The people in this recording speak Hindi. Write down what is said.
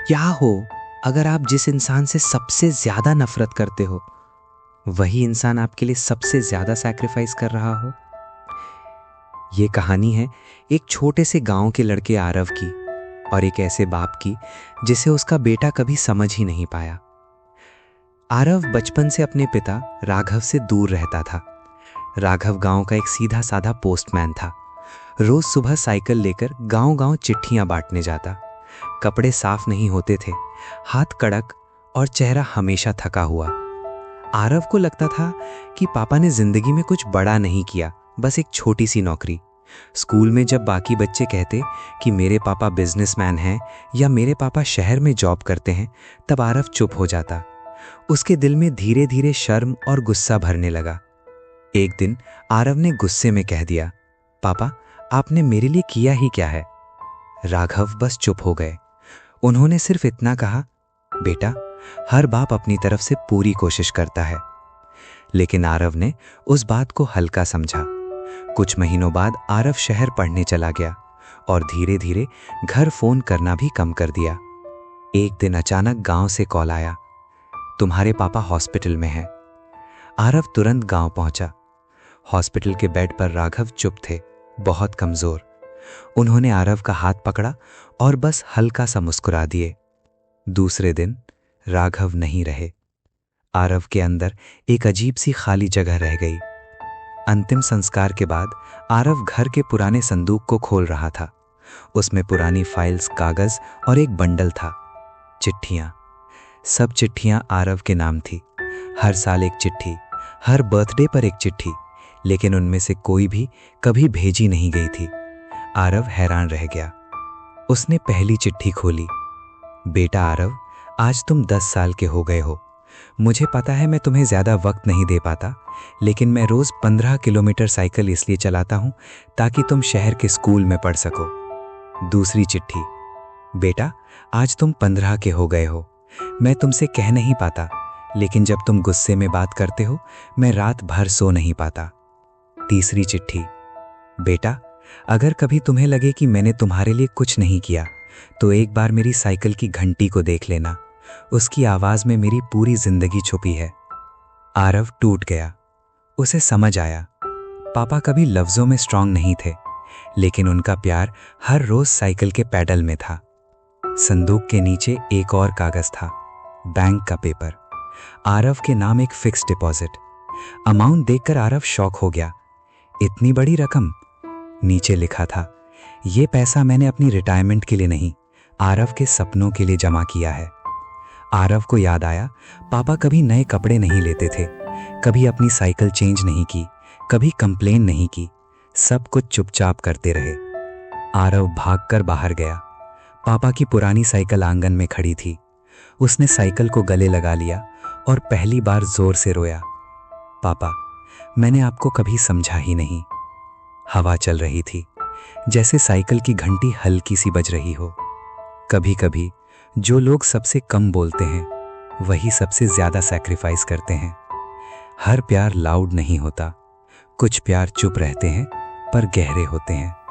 क्या हो अगर आप जिस इंसान से सबसे ज्यादा नफरत करते हो वही इंसान आपके लिए सबसे ज्यादा सैक्रिफाइस कर रहा हो। ये कहानी है एक छोटे से गांव के लड़के आरव की और एक ऐसे बाप की जिसे उसका बेटा कभी समझ ही नहीं पाया। आरव बचपन से अपने पिता राघव से दूर रहता था। राघव गांव का एक सीधा साधा पोस्टमैन था। रोज सुबह साइकिल लेकर गांव-गांव चिट्ठियां बांटने जाता। कपड़े साफ नहीं होते थे, हाथ कड़क और चेहरा हमेशा थका हुआ। आरव को लगता था कि पापा ने जिंदगी में कुछ बड़ा नहीं किया, बस एक छोटी सी नौकरी। स्कूल में जब बाकी बच्चे कहते कि मेरे पापा बिजनेसमैन हैं या मेरे पापा शहर में जॉब करते हैं, तब आरव चुप हो जाता। उसके दिल में धीरे धीरे शर्म और गुस्सा भरने लगा। एक दिन आरव ने गुस्से में कह दिया, पापा आपने मेरे लिए किया ही क्या है। राघव बस चुप हो गए। उन्होंने सिर्फ इतना कहा, बेटा हर बाप अपनी तरफ से पूरी कोशिश करता है। लेकिन आरव ने उस बात को हल्का समझा। कुछ महीनों बाद आरव शहर पढ़ने चला गया और धीरे धीरे घर फोन करना भी कम कर दिया। एक दिन अचानक गांव से कॉल आया, तुम्हारे पापा हॉस्पिटल में हैं। आरव तुरंत गांव पहुंचा। हॉस्पिटल के बेड पर राघव चुप थे, बहुत कमजोर। उन्होंने आरव का हाथ पकड़ा और बस हल्का सा मुस्कुरा दिए। दूसरे दिन राघव नहीं रहे। आरव के अंदर एक अजीब सी खाली जगह रह गई। अंतिम संस्कार के बाद आरव घर के पुराने संदूक को खोल रहा था। उसमें पुरानी फाइल्स, कागज और एक बंडल था। चिट्ठियां, सब चिट्ठियां आरव के नाम थी। हर साल एक चिट्ठी, हर बर्थडे पर एक चिट्ठी, लेकिन उनमें से कोई भी कभी भेजी नहीं गई थी। आरव हैरान रह गया। उसने पहली चिट्ठी खोली, बेटा आरव, आज तुम 10 साल के हो गए हो। मुझे पता है मैं तुम्हें ज्यादा वक्त नहीं दे पाता, लेकिन मैं रोज 15 किलोमीटर साइकिल इसलिए चलाता हूं ताकि तुम शहर के स्कूल में पढ़ सको। दूसरी चिट्ठी, बेटा आज तुम 15 के हो गए हो। मैं तुमसे कह नहीं पाता, लेकिन जब तुम गुस्से में बात करते हो मैं रात भर सो नहीं पाता। तीसरी चिट्ठी, बेटा अगर कभी तुम्हें लगे कि मैंने तुम्हारे लिए कुछ नहीं किया तो एक बार मेरी साइकिल की घंटी को देख लेना, उसकी आवाज में मेरी पूरी जिंदगी छुपी है। आरव टूट गया। उसे समझ आया, पापा कभी लफ्जों में स्ट्रांग नहीं थे, लेकिन उनका प्यार हर रोज साइकिल के पैडल में था। संदूक के नीचे एक और कागज था, बैंक का पेपर। आरव के नाम एक फिक्स डिपॉजिट। अमाउंट देखकर आरव शॉक हो गया। इतनी बड़ी रकम। नीचे लिखा था, ये पैसा मैंने अपनी रिटायरमेंट के लिए नहीं, आरव के सपनों के लिए जमा किया है। आरव को याद आया, पापा कभी नए कपड़े नहीं लेते थे, कभी अपनी साइकिल चेंज नहीं की, कभी कंप्लेन नहीं की, सब कुछ चुपचाप करते रहे। आरव भागकर बाहर गया। पापा की पुरानी साइकिल आंगन में खड़ी थी। उसने साइकिल को गले लगा लिया और पहली बार जोर से रोया, पापा मैंने आपको कभी समझा ही नहीं। हवा चल रही थी, जैसे साइकिल की घंटी हल्की सी बज रही हो। कभी कभी जो लोग सबसे कम बोलते हैं वही सबसे ज्यादा सैक्रिफाइस करते हैं। हर प्यार लाउड नहीं होता, कुछ प्यार चुप रहते हैं पर गहरे होते हैं।